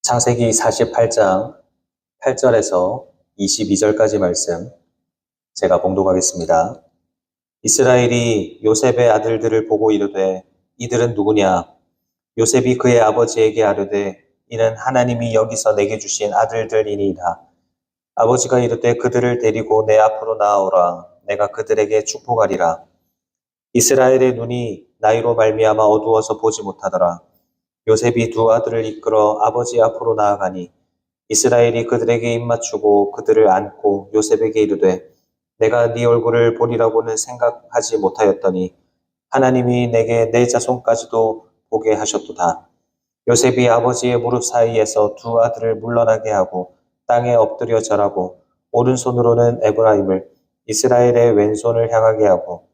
창세기 48장 8절에서 22절까지 말씀 제가 봉독하겠습니다. 이스라엘이 요셉의 아들들을 보고 이르되 이들은 누구냐? 요셉이 그의 아버지에게 아뢰되 이는 하나님이 여기서 내게 주신 아들들이니이다. 아버지가 이르되 그들을 데리고 내 앞으로 나아오라. 내가 그들에게 축복하리라. 이스라엘의 눈이 나이로 말미암아 어두워서 보지 못하더라. 요셉이 두 아들을 이끌어 아버지 앞으로 나아가니 이스라엘이 그들에게 입맞추고 그들을 안고 요셉에게 이르되 내가 네 얼굴을 보리라고는 생각하지 못하였더니 하나님이 내게 내 자손까지도 보게 하셨도다. 요셉이 아버지의 무릎 사이에서 두 아들을 물러나게 하고 땅에 엎드려 절하고 오른손으로는 에브라임을 이스라엘의 왼손을 향하게 하고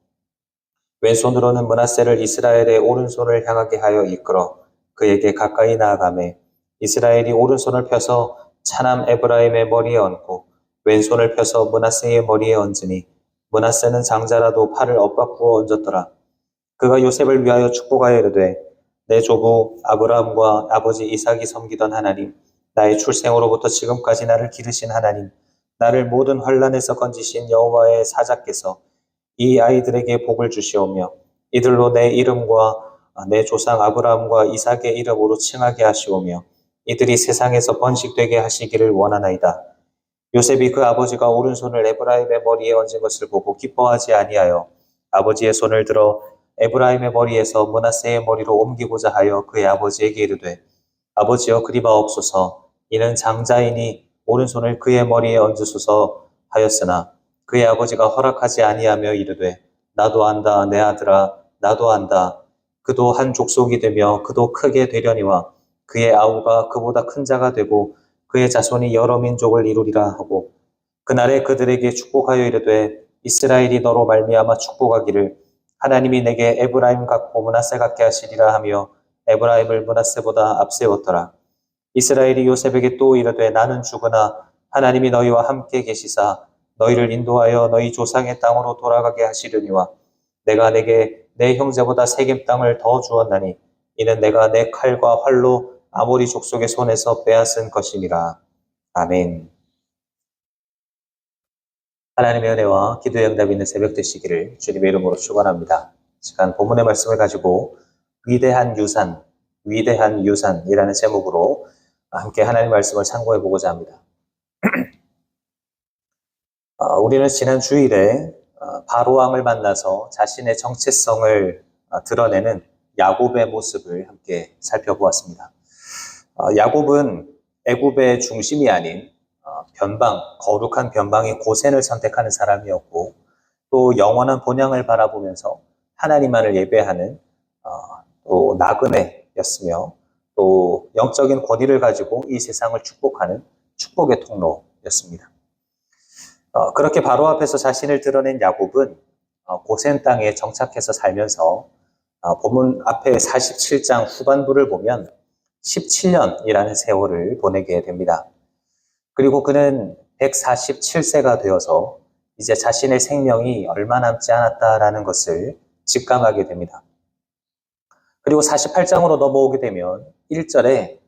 왼손으로는 므낫세를 이스라엘의 오른손을 향하게 하여 이끌어 그에게 가까이 나아가매 이스라엘이 오른손을 펴서 차남 에브라임의 머리에 얹고 왼손을 펴서 므낫세의 머리에 얹으니 므낫세는 장자라도 팔을 엇바꾸어 얹었더라. 그가 요셉을 위하여 축복하여 이르되 내 조부 아브라함과 아버지 이삭이 섬기던 하나님, 나의 출생으로부터 지금까지 나를 기르신 하나님, 나를 모든 환난에서 건지신 여호와의 사자께서 이 아이들에게 복을 주시오며 이들로 내 이름과 내 조상 아브라함과 이삭의 이름으로 칭하게 하시오며 이들이 세상에서 번식되게 하시기를 원하나이다. 요셉이 그 아버지가 오른손을 에브라임의 머리에 얹은 것을 보고 기뻐하지 아니하여 아버지의 손을 들어 에브라임의 머리에서 므낫세의 머리로 옮기고자 하여 그의 아버지에게 이르되 아버지여 그리 마옵소서. 이는 장자이니 오른손을 그의 머리에 얹으소서 하였으나 그의 아버지가 허락하지 아니하며 이르되 나도 안다 내 아들아 나도 안다. 그도 한 족속이 되며 그도 크게 되려니와 그의 아우가 그보다 큰 자가 되고 그의 자손이 여러 민족을 이루리라 하고 그날에 그들에게 축복하여 이르되 이스라엘이 너로 말미암아 축복하기를 하나님이 내게 에브라임 같고 므낫세 같게 하시리라 하며 에브라임을 므낫세보다 앞세웠더라. 이스라엘이 요셉에게 또 이르되 나는 죽으나 하나님이 너희와 함께 계시사 너희를 인도하여 너희 조상의 땅으로 돌아가게 하시려니와 내가 내게 내 형제보다 세겜 땅을 더 주었나니 이는 내가 내 칼과 활로 아모리 족속의 손에서 빼앗은 것이니라. 아멘. 하나님의 은혜와 기도의 응답이 있는 새벽 되시기를 주님의 이름으로 축원합니다. 시간 본문의 말씀을 가지고 위대한 유산이라는 제목으로 함께 하나님의 말씀을 참고해 보고자 합니다. 우리는 지난 주일에 바로왕을 만나서 자신의 정체성을 드러내는 야곱의 모습을 함께 살펴보았습니다. 야곱은 애굽의 중심이 아닌 거룩한 변방의 고센을 선택하는 사람이었고 또 영원한 본향을 바라보면서 하나님만을 예배하는 또 나그네였으며 또 영적인 권위를 가지고 이 세상을 축복하는 축복의 통로였습니다. 그렇게 바로 앞에서 자신을 드러낸 야곱은 고센 땅에 정착해서 살면서 본문 앞에 47장 후반부를 보면 17년이라는 세월을 보내게 됩니다. 그리고 그는 147세가 되어서 이제 자신의 생명이 얼마 남지 않았다라는 것을 직감하게 됩니다. 그리고 48장으로 넘어오게 되면 1절에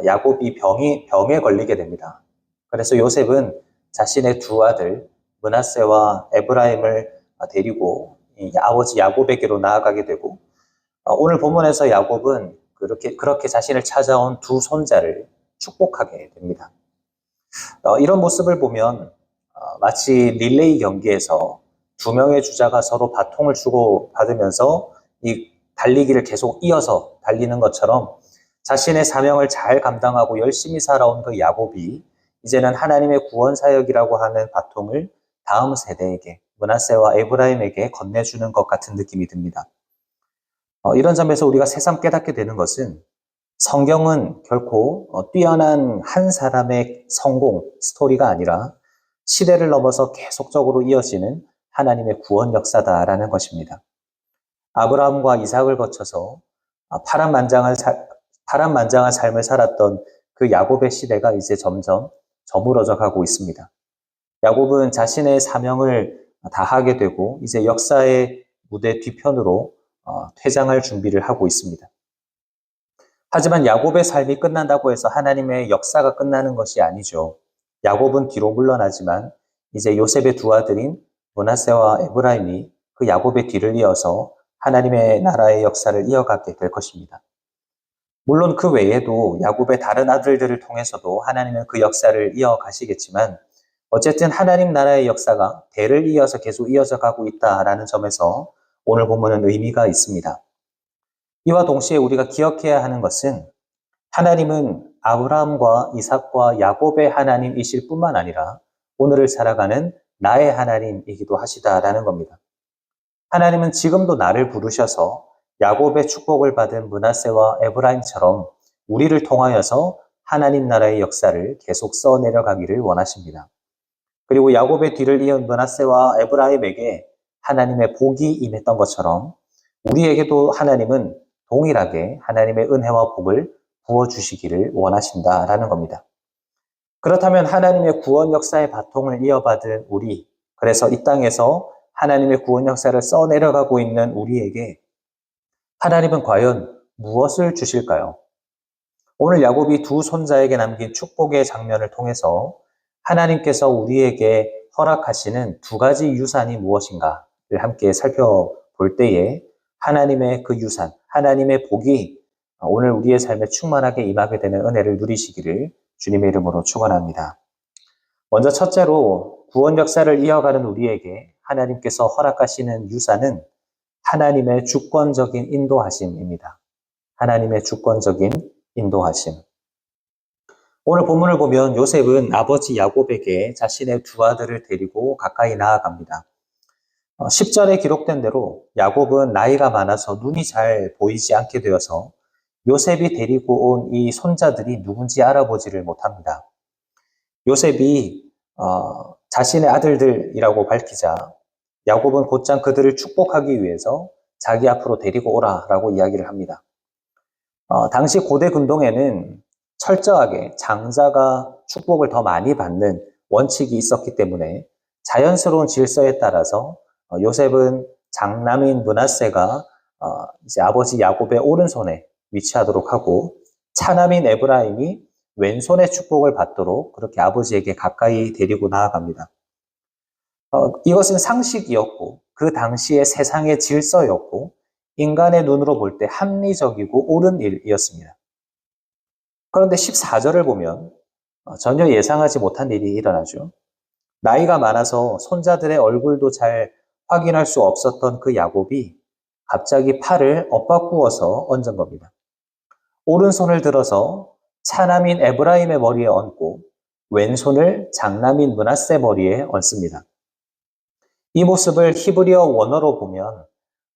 야곱이 병에 걸리게 됩니다. 그래서 요셉은 자신의 두 아들 므낫세와 에브라임을 데리고 아버지 야곱에게로 나아가게 되고 오늘 본문에서 야곱은 그렇게 자신을 찾아온 두 손자를 축복하게 됩니다. 이런 모습을 보면 마치 릴레이 경기에서 두 명의 주자가 서로 바통을 주고 받으면서 이 달리기를 계속 이어서 달리는 것처럼 자신의 사명을 잘 감당하고 열심히 살아온 그 야곱이 이제는 하나님의 구원 사역이라고 하는 바통을 다음 세대에게 므낫세와 에브라임에게 건네주는 것 같은 느낌이 듭니다. 이런 점에서 우리가 새삼 깨닫게 되는 것은 성경은 결코 뛰어난 한 사람의 성공 스토리가 아니라 시대를 넘어서 계속적으로 이어지는 하나님의 구원 역사다라는 것입니다. 아브라함과 이삭을 거쳐서 파란만장한 삶을 살았던 그 야곱의 시대가 이제 점점 저물어져 가고 있습니다. 야곱은 자신의 사명을 다하게 되고 이제 역사의 무대 뒤편으로 퇴장할 준비를 하고 있습니다. 하지만 야곱의 삶이 끝난다고 해서 하나님의 역사가 끝나는 것이 아니죠. 야곱은 뒤로 물러나지만 이제 요셉의 두 아들인 므낫세와 에브라임이 그 야곱의 뒤를 이어서 하나님의 나라의 역사를 이어가게 될 것입니다. 물론 그 외에도 야곱의 다른 아들들을 통해서도 하나님은 그 역사를 이어가시겠지만 어쨌든 하나님 나라의 역사가 대를 이어서 계속 이어져 가고 있다라는 점에서 오늘 본문은 의미가 있습니다. 이와 동시에 우리가 기억해야 하는 것은 하나님은 아브라함과 이삭과 야곱의 하나님이실 뿐만 아니라 오늘을 살아가는 나의 하나님이기도 하시다라는 겁니다. 하나님은 지금도 나를 부르셔서 야곱의 축복을 받은 므낫세와 에브라임처럼 우리를 통하여서 하나님 나라의 역사를 계속 써내려가기를 원하십니다. 그리고 야곱의 뒤를 이은 므낫세와 에브라임에게 하나님의 복이 임했던 것처럼 우리에게도 하나님은 동일하게 하나님의 은혜와 복을 부어주시기를 원하신다라는 겁니다. 그렇다면 하나님의 구원 역사의 바통을 이어받은 우리, 그래서 이 땅에서 하나님의 구원 역사를 써내려가고 있는 우리에게 하나님은 과연 무엇을 주실까요? 오늘 야곱이 두 손자에게 남긴 축복의 장면을 통해서 하나님께서 우리에게 허락하시는 두 가지 유산이 무엇인가를 함께 살펴볼 때에 하나님의 그 유산, 하나님의 복이 오늘 우리의 삶에 충만하게 임하게 되는 은혜를 누리시기를 주님의 이름으로 축원합니다. 먼저 첫째로 구원 역사를 이어가는 우리에게 하나님께서 허락하시는 유산은 하나님의 주권적인 인도하심입니다. 하나님의 주권적인 인도하심. 오늘 본문을 보면 요셉은 아버지 야곱에게 자신의 두 아들을 데리고 가까이 나아갑니다. 10절에 기록된 대로 야곱은 나이가 많아서 눈이 잘 보이지 않게 되어서 요셉이 데리고 온 이 손자들이 누군지 알아보지를 못합니다. 요셉이 자신의 아들들이라고 밝히자 야곱은 곧장 그들을 축복하기 위해서 자기 앞으로 데리고 오라라고 이야기를 합니다. 당시 고대 근동에는 철저하게 장자가 축복을 더 많이 받는 원칙이 있었기 때문에 자연스러운 질서에 따라서 요셉은 장남인 므낫세가 이제 아버지 야곱의 오른손에 위치하도록 하고 차남인 에브라임이 왼손의 축복을 받도록 그렇게 아버지에게 가까이 데리고 나아갑니다. 이것은 상식이었고 그 당시의 세상의 질서였고 인간의 눈으로 볼 때 합리적이고 옳은 일이었습니다. 그런데 14절을 보면 전혀 예상하지 못한 일이 일어나죠. 나이가 많아서 손자들의 얼굴도 잘 확인할 수 없었던 그 야곱이 갑자기 팔을 엇바꾸어서 얹은 겁니다. 오른손을 들어서 차남인 에브라임의 머리에 얹고 왼손을 장남인 므낫세 머리에 얹습니다. 이 모습을 히브리어 원어로 보면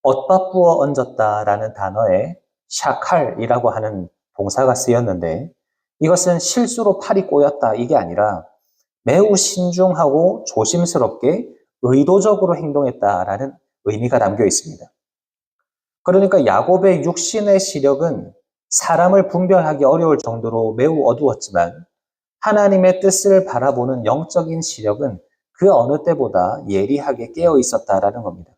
엇바꾸어 얹었다라는 단어에 샤칼이라고 하는 동사가 쓰였는데 이것은 실수로 팔이 꼬였다 이게 아니라 매우 신중하고 조심스럽게 의도적으로 행동했다라는 의미가 담겨 있습니다. 그러니까 야곱의 육신의 시력은 사람을 분별하기 어려울 정도로 매우 어두웠지만 하나님의 뜻을 바라보는 영적인 시력은 그 어느 때보다 예리하게 깨어 있었다라는 겁니다.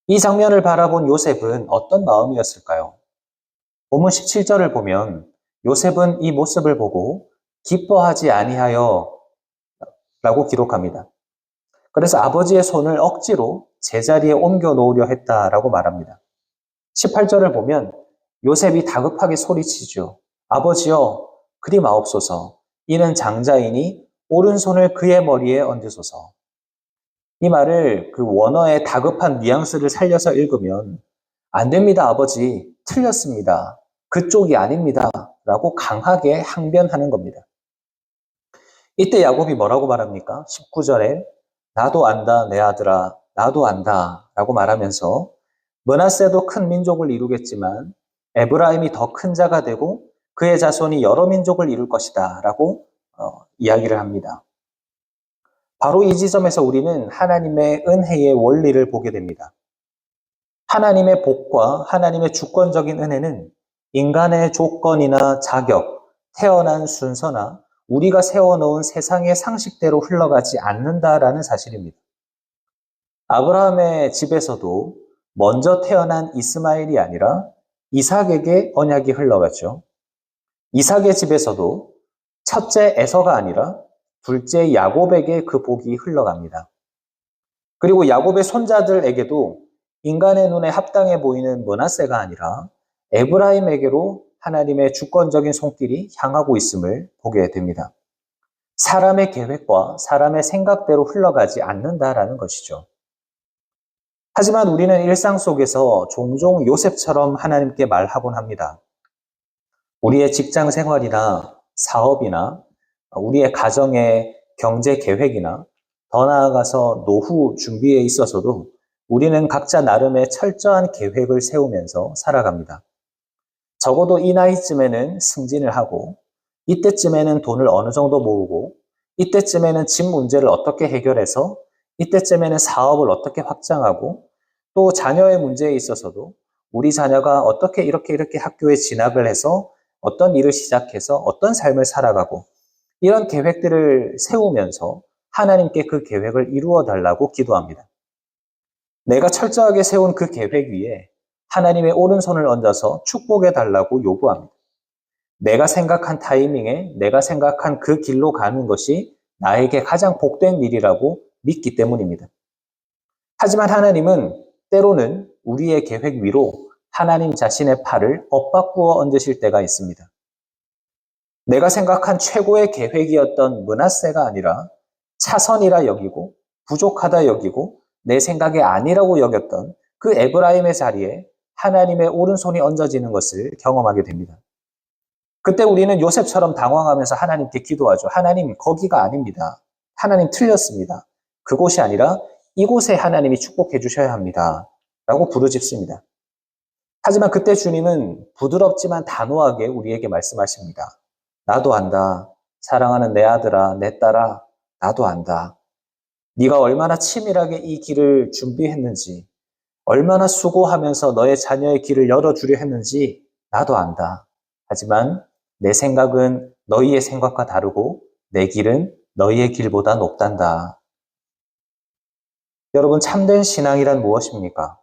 이 장면을 바라본 요셉은 어떤 마음이었을까요? 본문 17절을 보면 요셉은 이 모습을 보고 기뻐하지 아니하여 라고 기록합니다. 그래서 아버지의 손을 억지로 제자리에 옮겨 놓으려 했다라고 말합니다. 18절을 보면 요셉이 다급하게 소리치죠. 아버지여 그리 마옵소서. 이는 장자이니 오른손을 그의 머리에 얹으소서. 이 말을 그 원어의 다급한 뉘앙스를 살려서 읽으면 안 됩니다 아버지 틀렸습니다. 그쪽이 아닙니다 라고 강하게 항변하는 겁니다. 이때 야곱이 뭐라고 말합니까? 19절에 나도 안다 내 아들아 나도 안다 라고 말하면서 므낫세도 큰 민족을 이루겠지만 에브라임이 더 큰 자가 되고 그의 자손이 여러 민족을 이룰 것이다 라고 이야기를 합니다. 바로 이 지점에서 우리는 하나님의 은혜의 원리를 보게 됩니다. 하나님의 복과 하나님의 주권적인 은혜는 인간의 조건이나 자격, 태어난 순서나 우리가 세워놓은 세상의 상식대로 흘러가지 않는다라는 사실입니다. 아브라함의 집에서도 먼저 태어난 이스마엘이 아니라 이삭에게 언약이 흘러갔죠. 이삭의 집에서도 첫째 에서가 아니라 둘째 야곱에게 그 복이 흘러갑니다. 그리고 야곱의 손자들에게도 인간의 눈에 합당해 보이는 므낫세가 아니라 에브라임에게로 하나님의 주권적인 손길이 향하고 있음을 보게 됩니다. 사람의 계획과 사람의 생각대로 흘러가지 않는다라는 것이죠. 하지만 우리는 일상 속에서 종종 요셉처럼 하나님께 말하곤 합니다. 우리의 직장 생활이나 사업이나 우리의 가정의 경제 계획이나 더 나아가서 노후 준비에 있어서도 우리는 각자 나름의 철저한 계획을 세우면서 살아갑니다. 적어도 이 나이쯤에는 승진을 하고, 이때쯤에는 돈을 어느 정도 모으고, 이때쯤에는 집 문제를 어떻게 해결해서, 이때쯤에는 사업을 어떻게 확장하고, 또 자녀의 문제에 있어서도 우리 자녀가 어떻게 이렇게 학교에 진학을 해서 어떤 일을 시작해서 어떤 삶을 살아가고, 이런 계획들을 세우면서 하나님께 그 계획을 이루어 달라고 기도합니다. 내가 철저하게 세운 그 계획 위에 하나님의 오른손을 얹어서 축복해 달라고 요구합니다. 내가 생각한 타이밍에 내가 생각한 그 길로 가는 것이 나에게 가장 복된 일이라고 믿기 때문입니다. 하지만 하나님은 때로는 우리의 계획 위로 하나님 자신의 팔을 엇바꾸어 얹으실 때가 있습니다. 내가 생각한 최고의 계획이었던 므낫세가 아니라 차선이라 여기고 부족하다 여기고 내 생각이 아니라고 여겼던 그 에브라임의 자리에 하나님의 오른손이 얹어지는 것을 경험하게 됩니다. 그때 우리는 요셉처럼 당황하면서 하나님께 기도하죠. 하나님, 거기가 아닙니다. 하나님 틀렸습니다. 그곳이 아니라 이곳에 하나님이 축복해 주셔야 합니다. 라고 부르짖습니다. 하지만 그때 주님은 부드럽지만 단호하게 우리에게 말씀하십니다. 나도 안다. 사랑하는 내 아들아, 내 딸아, 나도 안다. 네가 얼마나 치밀하게 이 길을 준비했는지, 얼마나 수고하면서 너의 자녀의 길을 열어주려 했는지 나도 안다. 하지만 내 생각은 너희의 생각과 다르고 내 길은 너희의 길보다 높단다. 여러분, 참된 신앙이란 무엇입니까?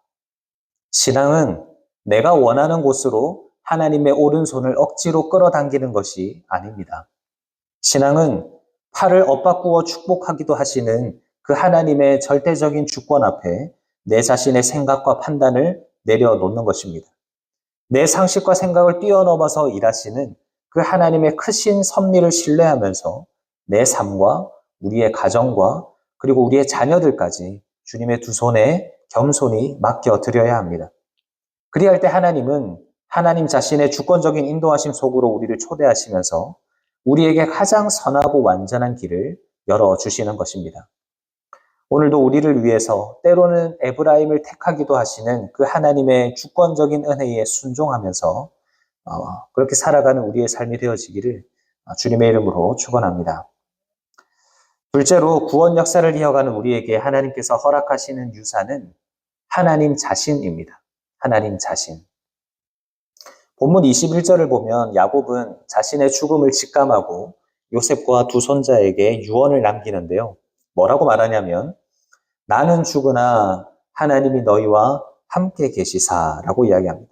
신앙은 내가 원하는 곳으로 하나님의 오른손을 억지로 끌어당기는 것이 아닙니다. 신앙은 팔을 엇바꾸어 축복하기도 하시는 그 하나님의 절대적인 주권 앞에 내 자신의 생각과 판단을 내려놓는 것입니다. 내 상식과 생각을 뛰어넘어서 일하시는 그 하나님의 크신 섭리를 신뢰하면서 내 삶과 우리의 가정과 그리고 우리의 자녀들까지 주님의 두 손에 겸손히 맡겨드려야 합니다. 그리할 때 하나님은 하나님 자신의 주권적인 인도하심 속으로 우리를 초대하시면서 우리에게 가장 선하고 완전한 길을 열어주시는 것입니다. 오늘도 우리를 위해서 때로는 에브라임을 택하기도 하시는 그 하나님의 주권적인 은혜에 순종하면서 그렇게 살아가는 우리의 삶이 되어지기를 주님의 이름으로 축원합니다. 둘째로 구원 역사를 이어가는 우리에게 하나님께서 허락하시는 유산은 하나님 자신입니다. 하나님 자신. 본문 21절을 보면 야곱은 자신의 죽음을 직감하고 요셉과 두 손자에게 유언을 남기는데요. 뭐라고 말하냐면 나는 죽으나 하나님이 너희와 함께 계시사라고 이야기합니다.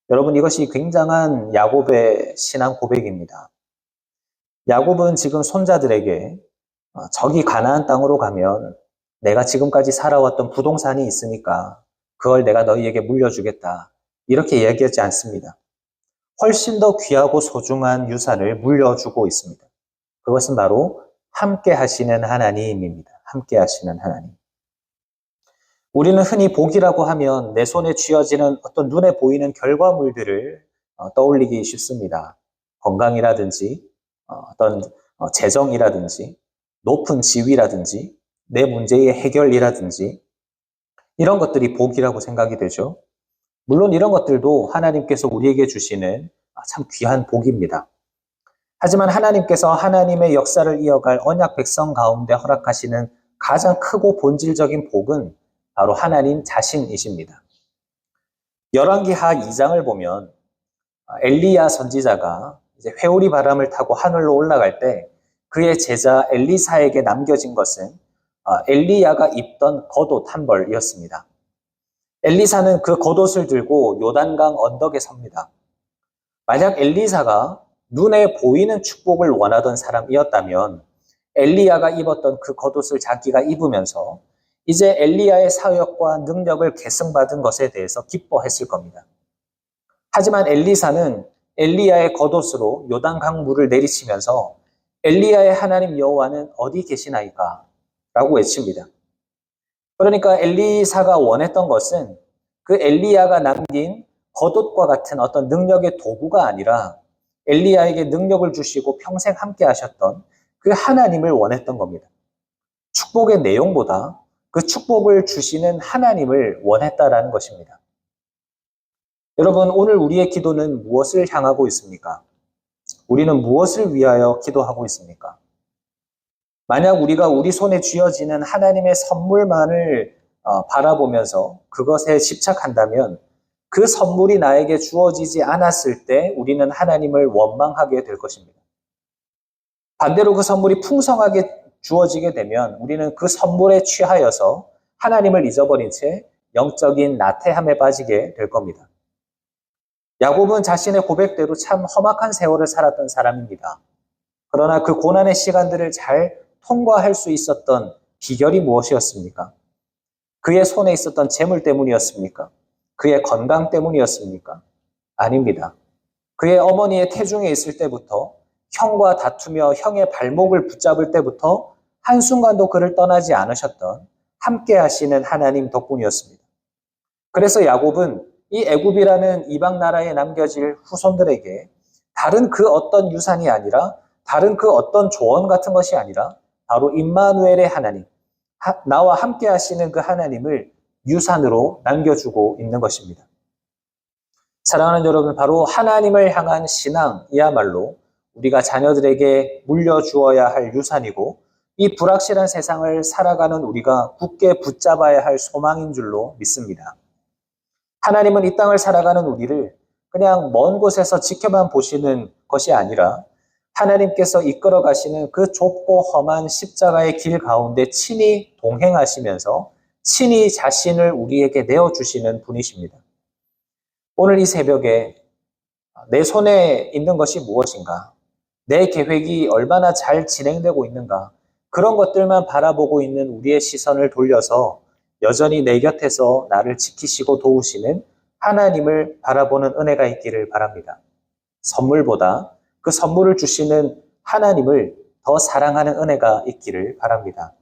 여러분, 이것이 굉장한 야곱의 신앙 고백입니다. 야곱은 지금 손자들에게 저기 가나안 땅으로 가면 내가 지금까지 살아왔던 부동산이 있으니까 그걸 내가 너희에게 물려주겠다. 이렇게 이야기하지 않습니다. 훨씬 더 귀하고 소중한 유산을 물려주고 있습니다. 그것은 바로 함께 하시는 하나님입니다. 함께 하시는 하나님. 우리는 흔히 복이라고 하면 내 손에 쥐어지는 어떤 눈에 보이는 결과물들을 떠올리기 쉽습니다. 건강이라든지 어떤 재정이라든지 높은 지위라든지 내 문제의 해결이라든지 이런 것들이 복이라고 생각이 되죠. 물론 이런 것들도 하나님께서 우리에게 주시는 참 귀한 복입니다. 하지만 하나님께서 하나님의 역사를 이어갈 언약 백성 가운데 허락하시는 가장 크고 본질적인 복은 바로 하나님 자신이십니다. 열왕기하 2장을 보면 엘리야 선지자가 이제 회오리 바람을 타고 하늘로 올라갈 때 그의 제자 엘리사에게 남겨진 것은 엘리야가 입던 겉옷 한 벌이었습니다. 엘리사는 그 겉옷을 들고 요단강 언덕에 섭니다. 만약 엘리사가 눈에 보이는 축복을 원하던 사람이었다면 엘리야가 입었던 그 겉옷을 자기가 입으면서 이제 엘리야의 사역과 능력을 계승받은 것에 대해서 기뻐했을 겁니다. 하지만 엘리사는 엘리야의 겉옷으로 요단강 물을 내리치면서 엘리야의 하나님 여호와는 어디 계시나이까? 라고 외칩니다. 그러니까 엘리사가 원했던 것은 그 엘리야가 남긴 겉옷과 같은 어떤 능력의 도구가 아니라 엘리야에게 능력을 주시고 평생 함께 하셨던 그 하나님을 원했던 겁니다. 축복의 내용보다 그 축복을 주시는 하나님을 원했다라는 것입니다. 여러분, 오늘 우리의 기도는 무엇을 향하고 있습니까? 우리는 무엇을 위하여 기도하고 있습니까? 만약 우리가 우리 손에 쥐어지는 하나님의 선물만을 바라보면서 그것에 집착한다면 그 선물이 나에게 주어지지 않았을 때 우리는 하나님을 원망하게 될 것입니다. 반대로 그 선물이 풍성하게 주어지게 되면 우리는 그 선물에 취하여서 하나님을 잊어버린 채 영적인 나태함에 빠지게 될 겁니다. 야곱은 자신의 고백대로 참 험악한 세월을 살았던 사람입니다. 그러나 그 고난의 시간들을 잘 통과할 수 있었던 비결이 무엇이었습니까? 그의 손에 있었던 재물 때문이었습니까? 그의 건강 때문이었습니까? 아닙니다. 그의 어머니의 태중에 있을 때부터 형과 다투며 형의 발목을 붙잡을 때부터 한순간도 그를 떠나지 않으셨던 함께 하시는 하나님 덕분이었습니다. 그래서 야곱은 이 애굽이라는 이방 나라에 남겨질 후손들에게 다른 그 어떤 유산이 아니라 다른 그 어떤 조언 같은 것이 아니라 바로 임마누엘의 하나님, 나와 함께 하시는 그 하나님을 유산으로 남겨주고 있는 것입니다. 사랑하는 여러분, 바로 하나님을 향한 신앙이야말로 우리가 자녀들에게 물려주어야 할 유산이고 이 불확실한 세상을 살아가는 우리가 굳게 붙잡아야 할 소망인 줄로 믿습니다. 하나님은 이 땅을 살아가는 우리를 그냥 먼 곳에서 지켜만 보시는 것이 아니라 하나님께서 이끌어 가시는 그 좁고 험한 십자가의 길 가운데 친히 동행하시면서 친히 자신을 우리에게 내어주시는 분이십니다. 오늘 이 새벽에 내 손에 있는 것이 무엇인가? 내 계획이 얼마나 잘 진행되고 있는가? 그런 것들만 바라보고 있는 우리의 시선을 돌려서 여전히 내 곁에서 나를 지키시고 도우시는 하나님을 바라보는 은혜가 있기를 바랍니다. 선물보다 그 선물을 주시는 하나님을 더 사랑하는 은혜가 있기를 바랍니다.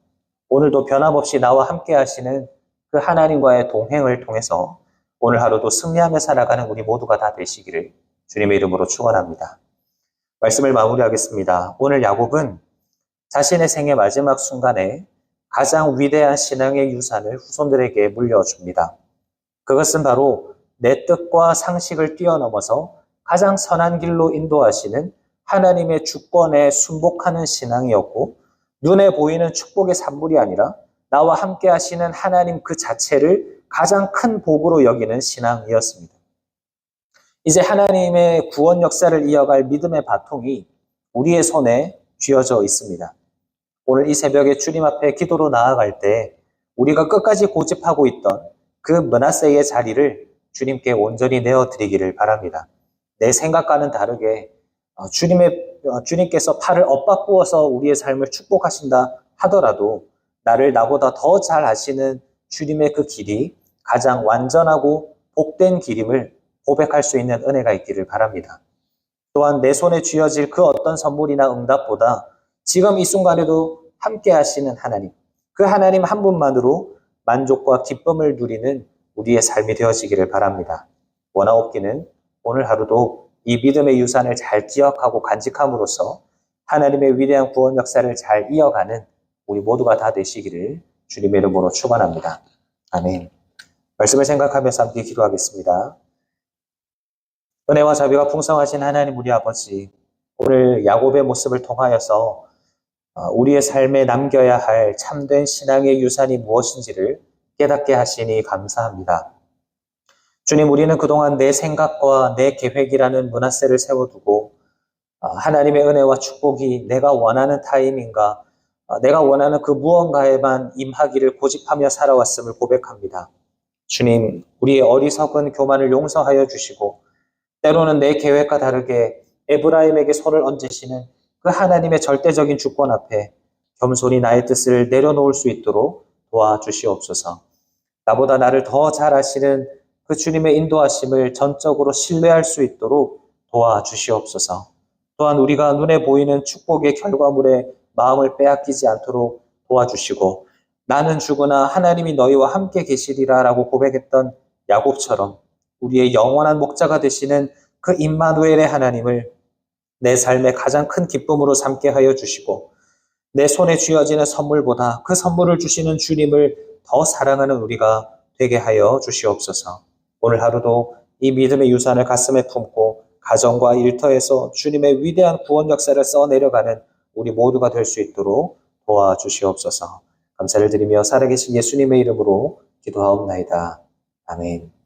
오늘도 변함없이 나와 함께 하시는 그 하나님과의 동행을 통해서 오늘 하루도 승리하며 살아가는 우리 모두가 다 되시기를 주님의 이름으로 축원합니다. 말씀을 마무리하겠습니다. 오늘 야곱은 자신의 생의 마지막 순간에 가장 위대한 신앙의 유산을 후손들에게 물려줍니다. 그것은 바로 내 뜻과 상식을 뛰어넘어서 가장 선한 길로 인도하시는 하나님의 주권에 순복하는 신앙이었고 눈에 보이는 축복의 산물이 아니라 나와 함께 하시는 하나님 그 자체를 가장 큰 복으로 여기는 신앙이었습니다. 이제 하나님의 구원 역사를 이어갈 믿음의 바통이 우리의 손에 쥐어져 있습니다. 오늘 이 새벽에 주님 앞에 기도로 나아갈 때 우리가 끝까지 고집하고 있던 그 므낫세의 자리를 주님께 온전히 내어드리기를 바랍니다. 내 생각과는 다르게 주님께서 팔을 엇바꾸어서 우리의 삶을 축복하신다 하더라도 나를 나보다 더 잘 아시는 주님의 그 길이 가장 완전하고 복된 길임을 고백할 수 있는 은혜가 있기를 바랍니다. 또한 내 손에 쥐어질 그 어떤 선물이나 응답보다 지금 이 순간에도 함께 하시는 하나님, 그 하나님 한 분만으로 만족과 기쁨을 누리는 우리의 삶이 되어지기를 바랍니다. 원하옵기는 오늘 하루도 이 믿음의 유산을 잘 기억하고 간직함으로써 하나님의 위대한 구원 역사를 잘 이어가는 우리 모두가 다 되시기를 주님의 이름으로 축원합니다. 아멘. 말씀을 생각하면서 함께 기도하겠습니다. 은혜와 자비가 풍성하신 하나님 우리 아버지, 오늘 야곱의 모습을 통하여서 우리의 삶에 남겨야 할 참된 신앙의 유산이 무엇인지를 깨닫게 하시니 감사합니다. 주님, 우리는 그동안 내 생각과 내 계획이라는 므낫세를 세워두고 하나님의 은혜와 축복이 내가 원하는 타임인가, 내가 원하는 그 무언가에만 임하기를 고집하며 살아왔음을 고백합니다. 주님, 우리의 어리석은 교만을 용서하여 주시고 때로는 내 계획과 다르게 에브라임에게 손을 얹으시는 그 하나님의 절대적인 주권 앞에 겸손히 나의 뜻을 내려놓을 수 있도록 도와주시옵소서. 나보다 나를 더 잘 아시는 그 주님의 인도하심을 전적으로 신뢰할 수 있도록 도와주시옵소서. 또한 우리가 눈에 보이는 축복의 결과물에 마음을 빼앗기지 않도록 도와주시고 나는 죽으나 하나님이 너희와 함께 계시리라 라고 고백했던 야곱처럼 우리의 영원한 목자가 되시는 그 임마누엘의 하나님을 내 삶의 가장 큰 기쁨으로 삼게 하여 주시고 내 손에 쥐어지는 선물보다 그 선물을 주시는 주님을 더 사랑하는 우리가 되게 하여 주시옵소서. 오늘 하루도 이 믿음의 유산을 가슴에 품고 가정과 일터에서 주님의 위대한 구원 역사를 써내려가는 우리 모두가 될 수 있도록 도와주시옵소서. 감사를 드리며 살아계신 예수님의 이름으로 기도하옵나이다. 아멘.